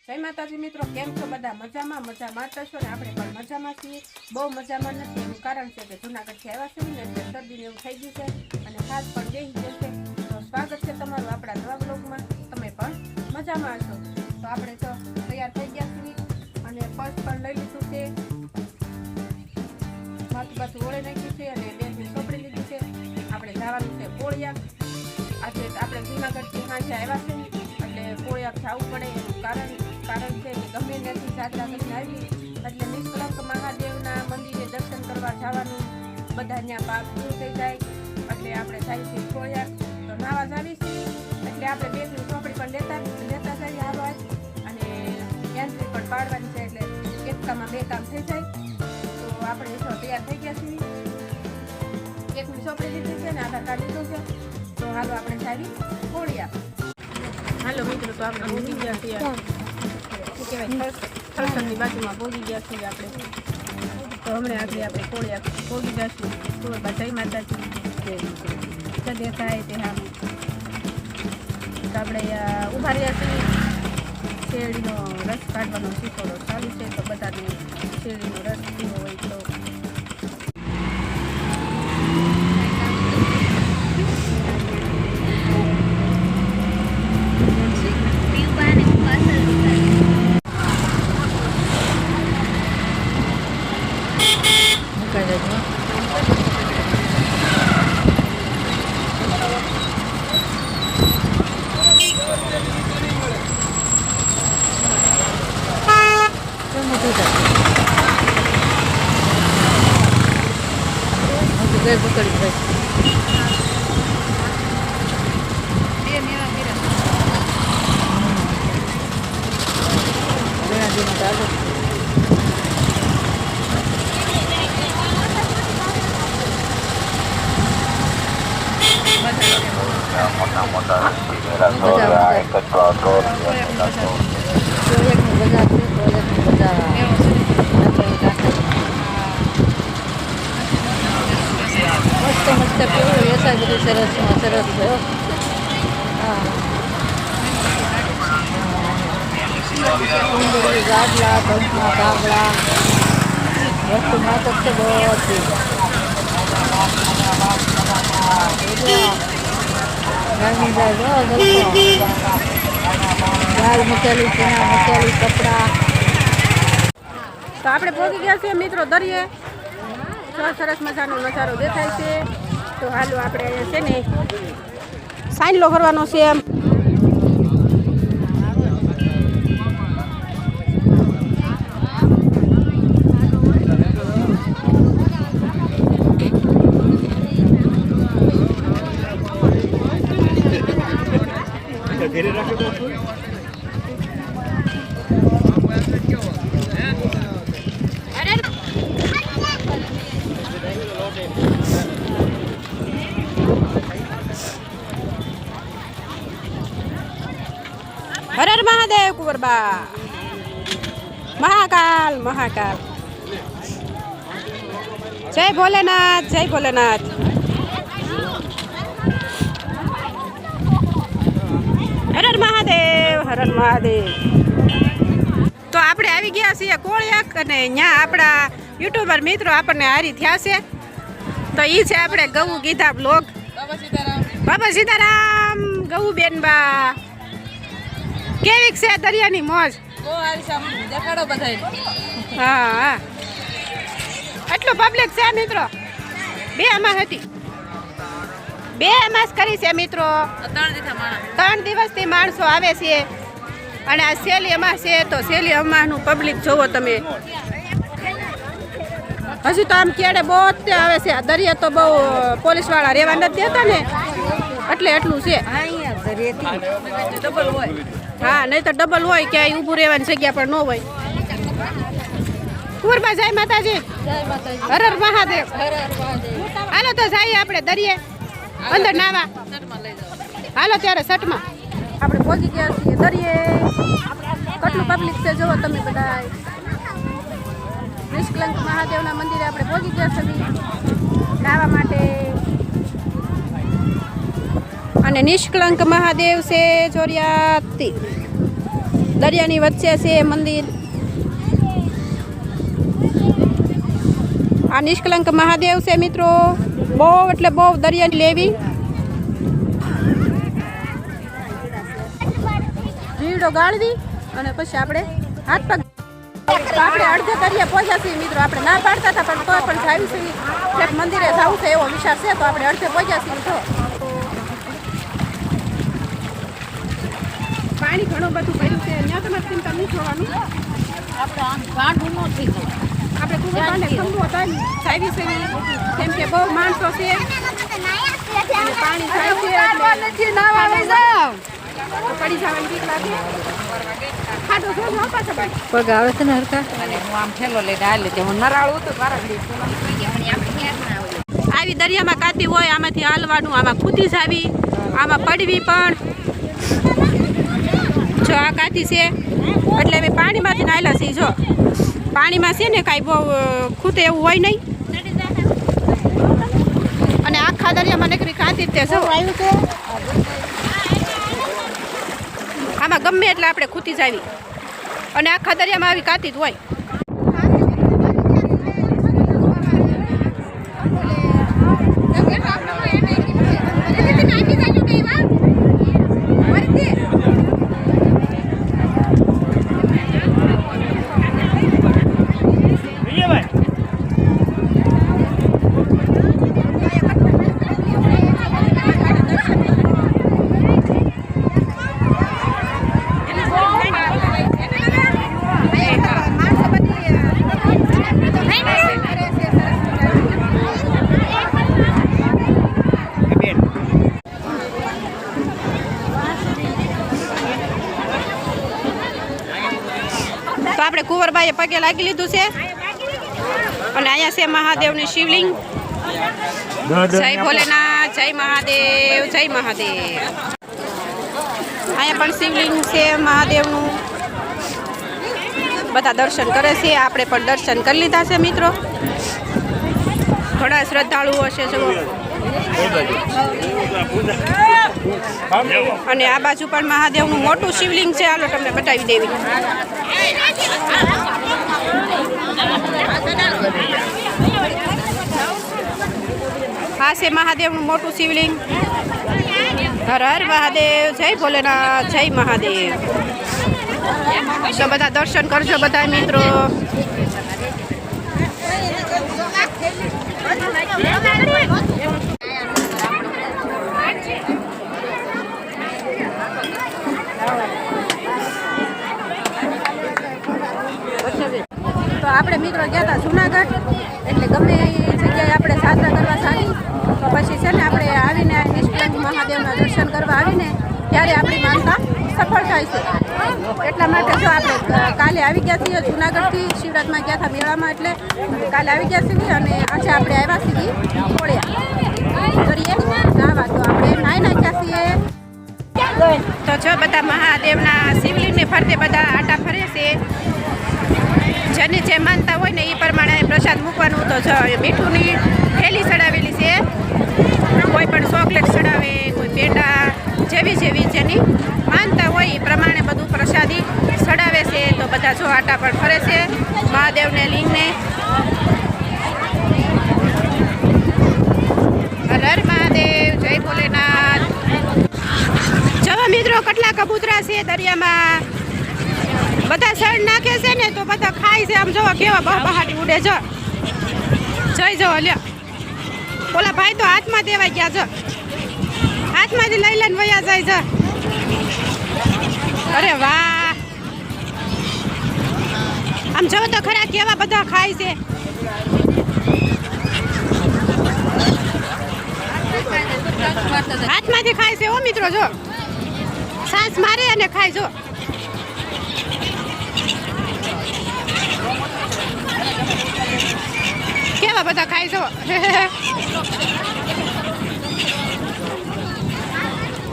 જય માતાજી મિત્રો, કેમ છો બધા? મજામાં છો ને? આપણે પણ મજામાં છીએ. બહુ મજામાં નથી એનું કારણ છે કે જૂનાગઢથી આવ્યા છે ને એટલે શરદીને એવું થઈ ગયું છે અને ખાસ પણ બેસી જશે. તો સ્વાગત છે તમારું આપણા નવા બ્લોગમાં. તમે પણ મજામાં છો? તો આપણે તો તૈયાર થઈ ગયા છીએ અને પર્સ પણ લઈ લીધું છે, માથું ઓળે નાખ્યું છે અને બેગની ચોપડી લીધી છે. આપણે જવાનું છે કોળિયાક. આજે આપણે જૂનાગઢથી સાંજે આવ્યા છે એટલે કોળિયાક જવું પડે એનું કારણ છે કે ગમે ત્યાંથી જાત્રા કરીને આવી એટલે નિષ્કલંક મહાદેવના મંદિરે દર્શન કરવા જવાનું, બધા ત્યાં પાપ દૂર થઈ જાય એટલે આપણે જાય છે કોળિયાક. તો નાવા જાવી છીએ એટલે આપણે બેગની ચોપડી પણ લેતા જઈએ આવા અને એન્ટ્રી પણ પાડવાની છે એટલે એક કામમાં બે કામ થઈ જાય. તો આપણે તો તૈયાર થઈ ગયા છીએ, એકની ચોપડી લીધી છે ને આધાર કાર્ડ લીધું છે. તો હાલો આપણે જાવી કોળિયાક. હાલો મિત્રો, તો આપણે પહોંચી ગયા છીએ થલસરની બાજુમાં પહોંચી ગયા છીએ આપણે. તો હમણાં આગળ આપણે કોળિયાક પહોંચી જઈશું. તો જય માતાજી દેખાય તે હા. તો આપણે ઊભા રહ્યા છીએ. શેરડીનો રસ કાઢવાનો શીખોડો ચાલુ છે તો બધાને શેરડીનો રસ પીવો હોય તો મોટા મસ્ત પીવું એસા બધું સરસ થયો. ગાડલા પંચમાં કાગડા વસ્તુ માતક છે બધી દાળ મૂકેલી, ચણા મૂકેલી, કપડા. તો આપણે પહોંચી ગયા છીએ મિત્રો દરિયે. સરસ મજાનો નજારો દેખાય છે. તો હાલો આપણે અહીંયા છે ને સાઈનલો કરવાનો છે એમ. હર હર મહાદેવ કુંવરબા. મહાકાલ મહાકાલ. જય ભોલેનાથ, જય ભોલેનાથ. હર હર મહાદેવ, હર હર મહાદેવ. તો આપણે આવી ગયા છીએ કોળિયાક અને અહીંયા આપણા યુટ્યુબર મિત્રો આપણને હારી થયા છે. તો એ છે આપણે ગૌ ગીધા બ્લોગ. બાબા સીતારામ. ગૌ બેનબા કેવીક છે દરિયાની મોજ? હા, એટલું પબ્લિક છે મિત્રો. 2 અમાસ હતી, 2 અમાસ કરી છે મિત્રો. 3 દિવસથી માણસો આવે છે અને આ સેલી અમાસ છે. તો સેલી અમાસનું પબ્લિક જોવો તમે. હજુ તો આમ કેડે બહુ આવે છે. આ દરિયા તો બહુ પોલીસવાળા રહેવા નથી દેતા ને એટલે એટલું છે. હા, નહીં તો ડબલ હોય ક્યાંય ઊભું રહેવાની જગ્યા પણ ન હોય. કુંવરબા જય માતાજી, હર હર મહાદેવ. હાલો તો જઈએ આપણે દરિયે અંદર નાવા. હાલો ત્યારે સટમાં આપણે પહોંચી ગયા છીએ દરિયે. કેટલું પબ્લિક છે જુઓ તમે બધા. નિષ્કલંક મહાદેવના મંદિરે આપણે પહોંચી ગયા છીએ નાવા માટે. અને નિષ્કલંક મહાદેવ છે ચોર્યાથી. દરિયાની વચ્ચે છે મંદિર. આ નિષ્કલંક મહાદેવ છે મિત્રો. બહુ એટલે બહુ દરિયાની લેવી. જીવડો ગાળવી અને પછી આપણે હાથ પગ આપણે અડધે દરિયા પહોંચ્યા છીએ મિત્રો. આપણે ના પાડતા હતા પણ તોય પણ જાવી છીએ. એક મંદિરે જવું છે એવો વિચાર છે તો આપણે અડધે પહોંચ્યા છીએ. તો પાણી ઘણું બધું ભર્યું છે. ત્યાં તમારે ચિંતા નહીં થવાનું. આપણે આમ ગાંઠું નથી આપણે ખૂબ પાણી ખંભો હતા જાવી છે કેમ કે બહુ માણસો છે. પાણી જાય છે પડી જવાની બીક લાગે. ખાડો જો જો પાછો ભાઈ પગ આવે છે ને હરકા. અને હું આમ ઠેલો લઈને હાલે તે હું નરાળું હતું મારા આવી દરિયામાં કાતી હોય આમાંથી હાલવાનું. આમાં કૂદી જાવી, આમાં પડવી પણ. જો આ કાતી છે એટલે અમે પાણીમાંથી નાયલા છીએ. જો પાણીમાં છે ને કાંઈ બહુ ખૂતે એવું હોય નહીં. અને આખા દરિયામાં નકરી કાતી જ તે જો આવ્યું છે. આમાં ગમે એટલે આપણે ખૂતી જાવી અને આખા દરિયામાં આવી કાતી જ હોય. તો આપણે કુંવરબાઈએ પગે લાગી લીધું છે અને અહીંયા છે મહાદેવની શિવલિંગ. જય ભોલેનાથ, જય મહાદેવ, જય મહાદેવ. અહીંયા પણ શિવલિંગ છે મહાદેવનું. બધા દર્શન કરે છે. આપણે પણ દર્શન કરી લીધા છે મિત્રો. ઘણા શ્રદ્ધાળુઓ હશે જુઓ. અને આ બાજુ પણ મહાદેવનું મોટું શિવલિંગ છે. હાલો તમને બતાવી દેવી. આ છે મહાદેવનું મોટું શિવલિંગ. હર હર મહાદેવ, જય ભોલેનાથ, જય મહાદેવ. તો બધા દર્શન કરજો બધા મિત્રો. તો આપણે મિત્રો ગયા હતા જુનાગઢ. એટલે ગમે એ જગ્યાએ આપણે યાત્રા કરવા ચાલી તો પછી છે ને આપણે આવીને નિષ્કલંક મહાદેવના દર્શન કરવા આવીને ત્યારે આપણી માનતા સફળ થાય છે. એટલા માટે જો આપણે કાલે આવી ગયા છીએ જુનાગઢથી. શિવરાતમાં ગયા હતા મેળામાં એટલે કાલે આવી ગયા છીએ અને આજે આપણે આવ્યા છીએ કોળિયા કરીએ નાવા. તો આપણે નાહી નાખ્યા છીએ. તો જો બધા મહાદેવના શિવલિંગને ફરતે બધા આટા ફરે છે. જેની જે માનતા હોય ને એ પ્રમાણે પ્રસાદ મૂકવાનું. તો જો મીઠુંની થેલી ચડાવેલી છે. કોઈ પણ ચોકલેટ ચડાવે, કોઈ પેંડા, જેવી જેવી જેની માનતા હોય એ પ્રમાણે બધું પ્રસાદી ચડાવે છે. તો બધા જો આટા પણ ફરે છે મહાદેવને લિંગને. હર હર મહાદેવ, જય ભોલેનાથ. જવા મિત્રો કેટલા કબૂતરા છે દરિયામાં. બધા સળ નાખે છે ને તો બધા ખાય છે. આમ જોવા કેવા બહાટી ઉડે છે. જઈ જવો લ્યો. ઓલા ભાઈ તો હાથમાં દેવાઈ ગયા છે. હાથમાંથી લઈ લઈને વયા જાય છે. અરે વાહ, આમ જો તો ખરા કેવા બધા ખાય છે. હાથમાંથી ખાય છે ઓ મિત્રો. જો સાસ મારે અને ખાય. જો કેવા બધા ખાય છો.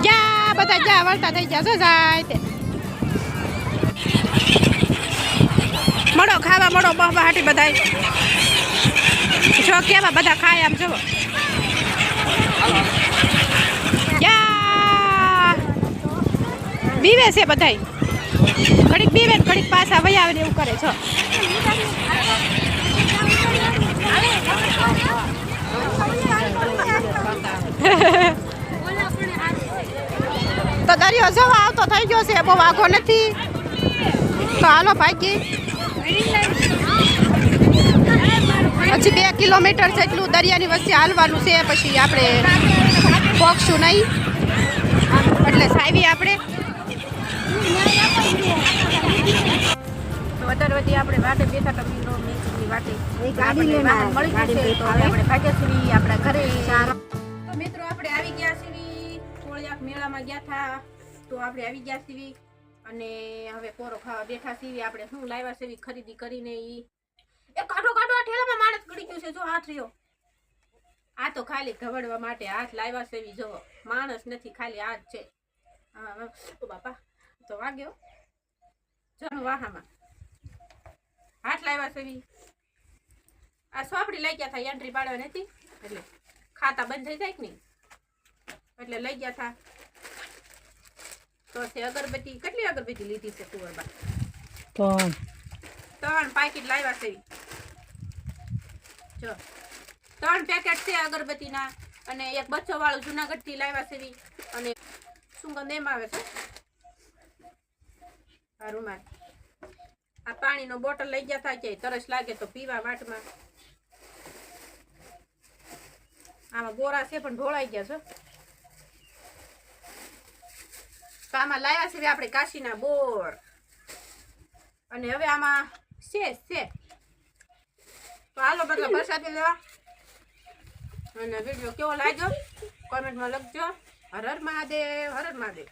જા બધા જા વળતા થઈ ગયા છો. જાય તે મળો ખાવા મળો બહાટી બધા. જો કેવા બધા ખાય આમ જુઓ. યા બીવે છે બધાય. ઘડીક બીવે ને ઘડીક પાછા વહી આવે ને એવું કરે છો. તો દરિયો જવા આવતો થઈ ગયો છે, બહુ વાઘો નથી. તો હાલો ભાગી. હજી 2 કિલોમીટર જેટલું દરિયાની વચ્ચે હાલવાનું છે, પછી આપણે પહોંચશું નહીં. એટલે સાવી આપણે વધારવતી આપણે વાટે બેઠા ટમીનો મેચની વાટે મળી જશે તો હવે આપણે ભાગ્યા છીએ આપણા ઘરે. તો મિત્રો આપણે આવી ગયા છીએ કોળિયાક મેળામાં ગયા હતા, તો આપણે આવી ગયા છીએ અને હવે પોરો ખાવા બેઠા છીએ. આપણે શું લાવ્યા છે ખરીદી કરીને એ કાઢો કાઢો આ ઠેલામાં માણસ ગળી ગયું છે. જો હાથ રહ્યો, આ તો ખાલી ઘવડવા માટે હાથ લાવ્યા છે. જો માણસ નથી, ખાલી હાથ છે. ઓ બાપા તો વાગ્યો જણું વાહામાં હાથ લાવ્યા છે. આ સોપડી લઈ ગયા હતા, એન્ટ્રી પાડવા નથી એટલે ખાતા બંધ થઈ જાય કે નહીં, એટલે લઈ ગયા હતા. તો છે અગરબત્તી. કેટલી અગરબત્તી લીધી છે કુંવરબા? 3 પાકીટ લાવ્યા છે. જો 3 પેકેટ છે અગરબત્તીના, અને એક બચ્ચો વાળું જુનાગઢ થી લાવ્યા છે. અને સુગંધ એમ આવે છે. આ રૂમાલ, આ પાણીનો બોટલ લઈ ગયા હતા, કે તરસ લાગે તો પીવા વાટમાં. આમાં ગોરા છે પણ ઢોળાઈ ગયા છે. તો આમાં લાવ્યા છે આપણે કાશીના બોર, અને હવે આમાં છે. તો હાલો બધા પ્રસાદી લેવા. અને વિડીયો કેવો લાગ્યો કોમેન્ટમાં લખજો. હર હર મહાદેવ, હર હર મહાદેવ.